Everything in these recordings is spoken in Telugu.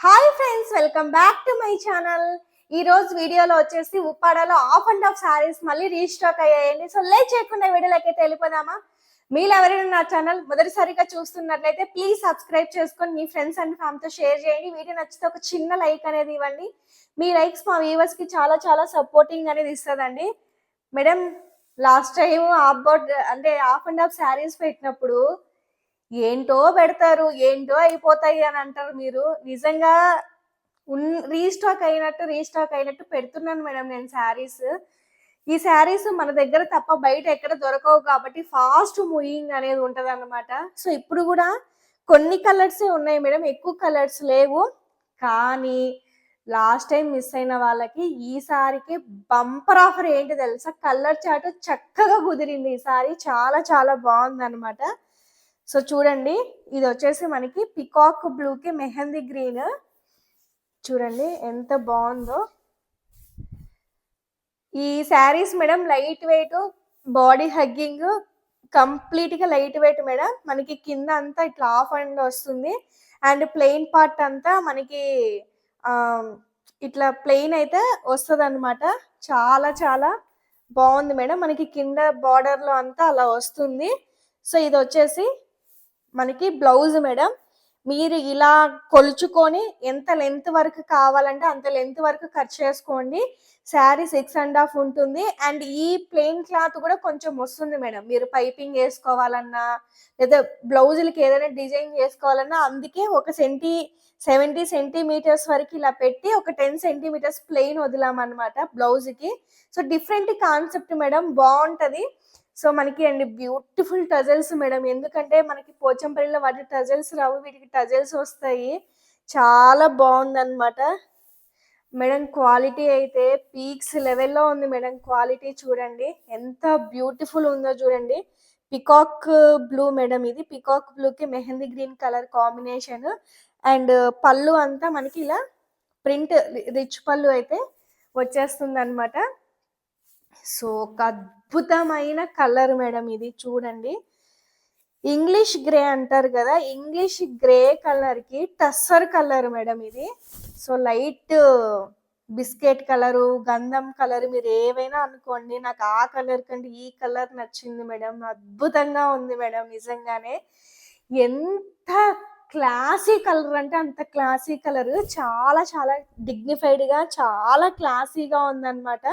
Hi friends, welcome back to my channel. ఈ రోజు వీడియోలో వచ్చేసి ఉప్పాడలో ఆఫ్ అండ్ ఆఫ్ సారీస్ మళ్ళీ రీస్టాక్ అయ్యాయండి. సో లేట్ చేయకుండా వీడియోలోకి అయితే వెళ్ళిపోదామా. మీరు ఎవరైనా నా ఛానల్ మొదటిసారిగా చూస్తున్నట్లయితే ప్లీజ్ సబ్స్క్రైబ్ చేసుకొని మీ ఫ్రెండ్స్ అండ్ ఫ్యామిలీతో షేర్ చేయండి. వీడియో నచ్చితే ఒక చిన్న లైక్ అనేది ఇవ్వండి. మీ లైక్స్ మా వ్యూవర్స్ కి చాలా చాలా సపోర్టింగ్ అనేది ఇస్తుందండి. మేడం, లాస్ట్ టైం ఆఫ్ అండ్ ఆఫ్ సారీస్ పెట్టినప్పుడు ఏంటో పెడతారు, ఏంటో అయిపోతాయి అని అంటారు. మీరు నిజంగా రీస్టాక్ అయినట్టు పెడుతున్నాను మేడం నేను శారీస్. ఈ శారీస్ మన దగ్గర తప్ప బయట ఎక్కడ దొరకవు కాబట్టి ఫాస్ట్ మూవింగ్ అనేది ఉంటది అనమాట. సో ఇప్పుడు కూడా కొన్ని కలర్స్ ఉన్నాయి మేడం, ఎక్కువ కలర్స్ లేవు. కానీ లాస్ట్ టైం మిస్ అయిన వాళ్ళకి ఈసారికి బంపర్ ఆఫర్ ఏంటి తెలుసా? కలర్ చాటు చక్కగా కుదిరింది. ఈసారి చాలా చాలా బాగుంది అనమాట. సో చూడండి, ఇది వచ్చేసి మనకి పికాక్ బ్లూకి మెహందీ గ్రీన్. చూడండి ఎంత బాగుందో ఈ saris madam. Light weight, body hugging, complete గా లైట్ వెయిట్ మేడం. మనకి కింద అంతా ఇట్లా ఆఫ్ అండ్ వస్తుంది అండ్ ప్లెయిన్ పార్ట్ అంతా మనకి ఇట్లా ప్లెయిన్ అయితే వస్తుంది అనమాట. చాలా చాలా బాగుంది మేడం. మనకి కింద బార్డర్ లో అంతా అలా వస్తుంది. సో ఇది వచ్చేసి మనకి బ్లౌజ్ మేడం. మీరు ఇలా కొలుచుకొని ఎంత లెంత్ వరకు కావాలంటే అంత లెంత్ వరకు కట్ చేసుకోండి. శారీ 6.5 ఉంటుంది. అండ్ ఈ ప్లెయిన్ క్లాత్ కూడా కొంచెం వస్తుంది మేడం. మీరు పైపింగ్ వేసుకోవాలన్నా లేదా బ్లౌజులకి ఏదైనా డిజైన్ చేసుకోవాలన్నా అందుకే ఒక 70 సెంటీమీటర్స్ వరకు ఇలా పెట్టి ఒక 10 సెంటీమీటర్స్ ప్లెయిన్ వదిలామన్నమాట బ్లౌజ్కి. సో డిఫరెంట్ కాన్సెప్ట్ మేడం, బాగుంటది. సో మనకి అండి బ్యూటిఫుల్ టజల్స్ మేడం. ఎందుకంటే మనకి పోచంపల్లిలో వాటి టజల్స్ రావు, వీటికి టజల్స్ వస్తాయి. చాలా బాగుంది అనమాట మేడం. క్వాలిటీ అయితే పీక్స్ లెవెల్లో ఉంది మేడం. క్వాలిటీ చూడండి ఎంత బ్యూటిఫుల్ ఉందో చూడండి. Peacock blue madam. ఇది పికాక్ బ్లూకి mehndi green colour combination. And పళ్ళు అంతా మనకి ఇలా ప్రింట్ రిచ్ పళ్ళు అయితే వచ్చేస్తుంది అనమాట. సో ఒక అద్భుతమైన కలర్ మేడం ఇది. చూడండి, ఇంగ్లీష్ గ్రే అంటారు కదా, ఇంగ్లీష్ గ్రే కలర్ కి టస్సర్ కలర్ మేడం ఇది. సో లైట్ బిస్కెట్ కలరు, గంధం కలర్, మీరు ఏవైనా అనుకోండి. నాకు ఆ కలర్ కంటే ఈ కలర్ నచ్చింది మేడం. అద్భుతంగా ఉంది మేడం. నిజంగానే ఎంత క్లాసీ కలర్ అంటే అంత క్లాసీ కలర్. చాలా చాలా డిగ్నిఫైడ్ గా, చాలా క్లాసీగా ఉందన్నమాట.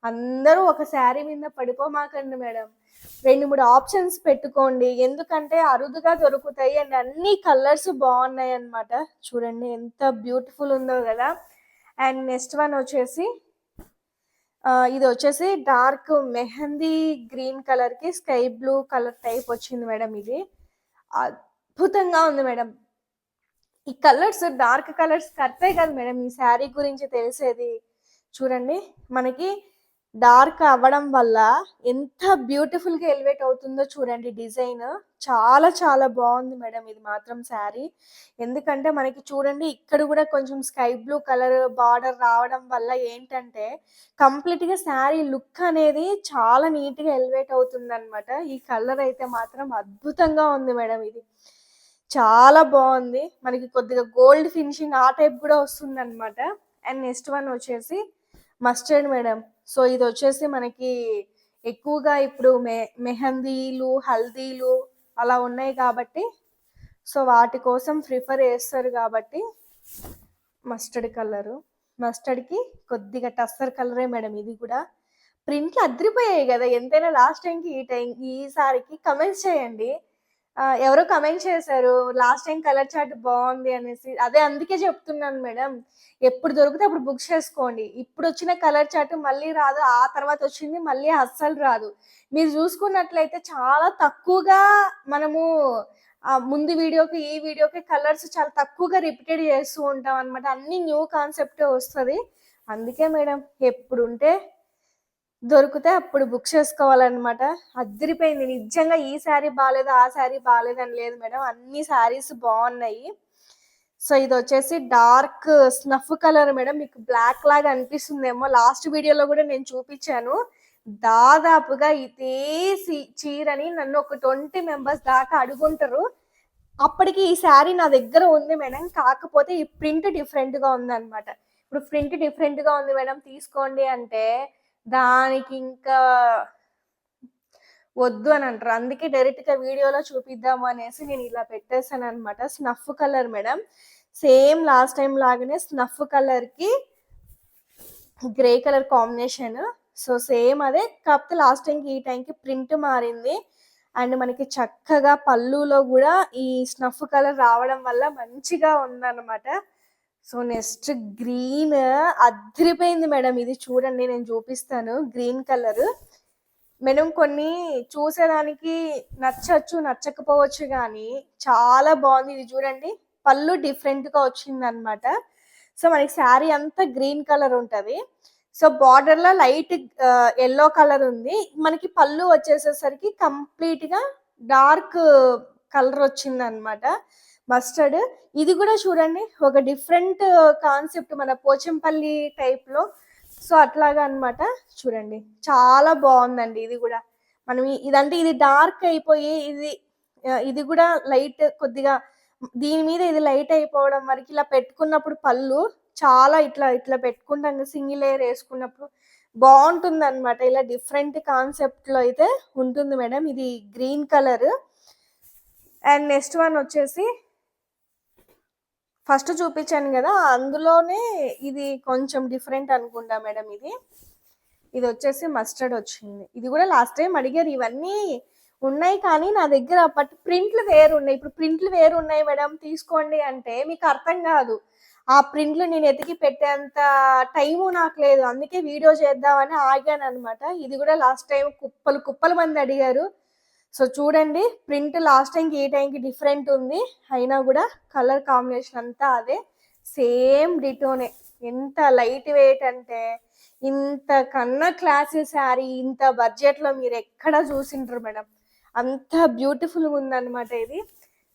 అందరూ ఒక శారీ మీద పడిపోమాకండి మేడం. 2-3 ఆప్షన్స్ పెట్టుకోండి, ఎందుకంటే అరుదుగా దొరుకుతాయి అండ్ అన్ని కలర్స్ బాగున్నాయి అన్నమాట. చూడండి ఎంత బ్యూటిఫుల్ ఉందో కదా. అండ్ నెక్స్ట్ వన్ వచ్చేసి ఇది వచ్చేసి డార్క్ మెహందీ గ్రీన్ కలర్ కి స్కై బ్లూ కలర్ టైప్ వచ్చింది మేడం. ఇది అద్భుతంగా ఉంది మేడం. ఈ కలర్స్ డార్క్ కలర్స్ కరెక్టే కదా మేడం ఈ శారీ గురించి తెలిసేది. చూడండి, మనకి డార్క్ అవ్వడం వల్ల ఎంత బ్యూటిఫుల్ గా ఎలివేట్ అవుతుందో చూడండి. డిజైన్ చాలా చాలా బాగుంది మేడం ఇది మాత్రం శారీ. ఎందుకంటే మనకి చూడండి ఇక్కడ కూడా కొంచెం స్కై బ్లూ కలర్ బార్డర్ రావడం వల్ల ఏంటంటే కంప్లీట్ గా శారీ లుక్ అనేది చాలా నీట్ గా ఎలివేట్ అవుతుంది అనమాట. ఈ కలర్ అయితే మాత్రం అద్భుతంగా ఉంది మేడం. ఇది చాలా బాగుంది. మనకి కొద్దిగా గోల్డ్ ఫినిషింగ్ ఆ టైప్ కూడా వస్తుంది అనమాట. అండ్ నెక్స్ట్ వన్ వచ్చేసి మస్టర్డ్ మేడం. సో ఇది వచ్చేసి మనకి ఎక్కువగా ఇప్పుడు మెహందీలు, హల్దీలు అలా ఉన్నాయి కాబట్టి సో వాటి కోసం ప్రిఫర్ చేస్తారు కాబట్టి మస్టర్డ్ కలరు. మస్టర్డ్కి కొద్దిగా టస్సర్ కలరే మేడం. ఇది కూడా ప్రింట్లు అదిరిపోయాయి కదా. ఎంతైనా లాస్ట్ టైంకి ఈసారికి కమెంట్స్ చేయండి. ఎవరో కమెంట్ చేశారు లాస్ట్ టైం కలర్ చార్ట్ బాగుంది అనేసి. అదే అందుకే చెప్తున్నాను మేడం, ఎప్పుడు దొరికితే అప్పుడు బుక్ చేసుకోండి. ఇప్పుడు వచ్చిన కలర్ చార్ట్ మళ్ళీ రాదు, ఆ తర్వాత వచ్చింది మళ్ళీ అస్సలు రాదు. మీరు చూసుకున్నట్లయితే చాలా తక్కువగా మనము ముందు వీడియోకి ఈ వీడియోకి కలర్స్ చాలా తక్కువగా రిపీటెడ్ చేస్తూ ఉంటాం అనమాట. అన్ని న్యూ కాన్సెప్టే వస్తుంది. అందుకే మేడం ఎప్పుడుంటే దొరికితే అప్పుడు బుక్ చేసుకోవాలన్నమాట. అదిరిపోయింది నిజంగా. ఈ శారీ బాగాలేదు, ఆ శారీ బాగాలేదు అని లేదు మేడం, అన్ని శారీస్ బాగున్నాయి. సో ఇది వచ్చేసి డార్క్ స్నఫ్ కలర్ మేడం. మీకు బ్లాక్ లాగా అనిపిస్తుందేమో, లాస్ట్ వీడియోలో కూడా నేను చూపించాను. దాదాపుగా ఇదే చీరని నన్ను ఒక 20 మెంబర్స్ దాకా అడుగుంటారు. అప్పటికి ఈ శారీ నా దగ్గర ఉంది మేడం, కాకపోతే ఈ ప్రింట్ డిఫరెంట్గా ఉందన్నమాట. ఇప్పుడు ప్రింట్ డిఫరెంట్గా ఉంది మేడం తీసుకోండి అంటే దానికి ఇంకా వద్దు అని అంటారు. అందుకే డైరెక్ట్గా వీడియోలో చూపిద్దాము అనేసి నేను ఇలా పెట్టేశాను అనమాట. Snuff colour madam, same last time లాగానే స్నఫ్ కలర్కి grey colour combination. So same అదే, కాకపోతే లాస్ట్ టైంకి ఈ టైంకి ప్రింట్ మారింది. అండ్ మనకి చక్కగా పళ్ళులో కూడా ఈ స్నఫ్ కలర్ రావడం వల్ల మంచిగా ఉందన్నమాట. సో నెక్స్ట్ గ్రీన్ అదిరిపోయింది మేడం. ఇది చూడండి, నేను చూపిస్తాను. గ్రీన్ కలర్ మేడం కొన్ని చూసేదానికి నచ్చచ్చు నచ్చకపోవచ్చు కానీ చాలా బాగుంది. ఇది చూడండి, పళ్ళు డిఫరెంట్గా వచ్చింది అనమాట. సో మనకి శారీ అంతా గ్రీన్ కలర్ ఉంటుంది. సో బార్డర్ లో లైట్ ఎల్లో కలర్ ఉంది. మనకి పళ్ళు వచ్చేసేసరికి కంప్లీట్ గా డార్క్ కలర్ వచ్చింది అనమాట, మస్టర్డ్. ఇది కూడా చూడండి ఒక డిఫరెంట్ కాన్సెప్ట్, మన పోచంపల్లి టైప్ లో. సో అట్లాగా అనమాట. చూడండి చాలా బాగుందండి. ఇది కూడా మనం ఇదంటే ఇది డార్క్ అయిపోయి ఇది కూడా లైట్ కొద్దిగా దీని మీద ఇది లైట్ అయిపోవడం వరకు ఇలా పెట్టుకున్నప్పుడు పళ్ళు చాలా ఇట్లా ఇట్లా పెట్టుకుంటాం, సింగిల్ లేయర్ వేసుకున్నప్పుడు బాగుంటుంది అనమాట. ఇలా డిఫరెంట్ కాన్సెప్ట్ లో అయితే ఉంటుంది మేడం. ఇది green colour. And next one వచ్చేసి ఫస్ట్ చూపించాను కదా, అందులోనే ఇది కొంచెం డిఫరెంట్ అనుకుంటా మేడం. ఇది వచ్చేసి మస్టర్డ్ వచ్చింది. ఇది కూడా లాస్ట్ టైం అడిగారు. ఇవన్నీ ఉన్నాయి కానీ నా దగ్గర బట్ ప్రింట్లు వేరు ఉన్నాయి. ఇప్పుడు ప్రింట్లు వేరు ఉన్నాయి మేడం తీసుకోండి అంటే మీకు అర్థం కాదు. ఆ ప్రింట్లు నేను ఎతికి పెట్టేంత టైము నాకు లేదు, అందుకే వీడియో చేద్దామని ఆగాను అనమాట. ఇది కూడా లాస్ట్ టైం కుప్పలు మంది అడిగారు. సో చూడండి, ప్రింట్ లాస్ట్ టైంకి ఈ టైంకి డిఫరెంట్ ఉంది, అయినా కూడా కలర్ కాంబినేషన్ అంతా అదే, సేమ్ డిటోనే. ఎంత లైట్ వెయిట్ అంటే ఇంత కన్నా క్లాసీ శారీ ఇంత బడ్జెట్లో మీరు ఎక్కడ చూసింటారు మేడం. అంత బ్యూటిఫుల్గా ఉందన్నమాట ఇది.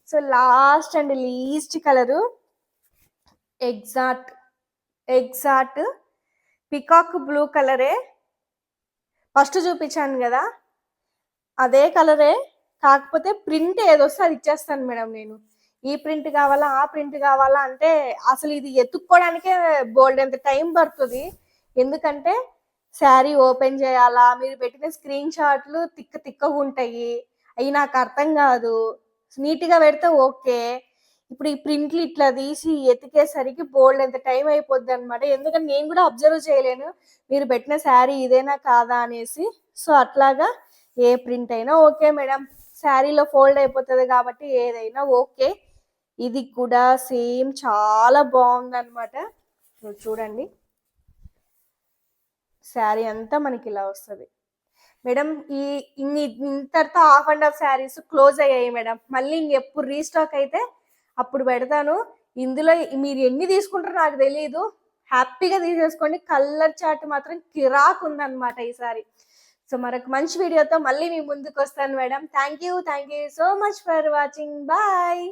So last and least colour exact peacock blue కలరే. ఫస్ట్ చూపించాను కదా అదే కలరే, కాకపోతే ప్రింట్ ఏదొస్తే అది ఇచ్చేస్తాను మేడం నేను. ఈ ప్రింట్ కావాలా ఆ ప్రింట్ కావాలా అంటే అసలు ఇది ఎత్తుక్కోవడానికే బోల్డ్ ఎంత టైం పడుతుంది. ఎందుకంటే శారీ ఓపెన్ చేయాలా, మీరు పెట్టిన స్క్రీన్ షాట్లు తిక్కగా ఉంటాయి, అవి నాకు అర్థం కాదు. నీట్గా పెడితే ఓకే, ఇప్పుడు ఈ ప్రింట్లు ఇట్లా తీసి ఎతికేసరికి బోల్డ్ ఎంత టైం అయిపోద్ది అనమాట. ఎందుకంటే నేను కూడా అబ్జర్వ్ చేయలేను మీరు పెట్టిన శారీ ఇదేనా కాదా అనేసి. సో అట్లాగా ఏ ప్రింట్ అయినా ఓకే మేడం, శారీలో ఫోల్డ్ అయిపోతుంది కాబట్టి ఏదైనా ఓకే. ఇది కూడా సేమ్ చాలా బాగుంది అనమాట. చూడండి శారీ అంతా మనకి ఇలా వస్తుంది మేడం. ఇంతటితో half and half saris close అయ్యాయి మేడం. మళ్ళీ ఇంకెప్పుడు రీస్టాక్ అయితే అప్పుడు పెడతాను. ఇందులో మీరు ఎన్ని తీసుకుంటారో నాకు తెలియదు, హ్యాపీగా తీసేసుకోండి. కలర్ చార్ట్ మాత్రం కిరాక్ ఉందన్నమాట ఈసారి. సో మరొక మంచి వీడియోతో మళ్ళీ మీ ముందుకు వస్తాను madam. Thank you so much for watching. Bye.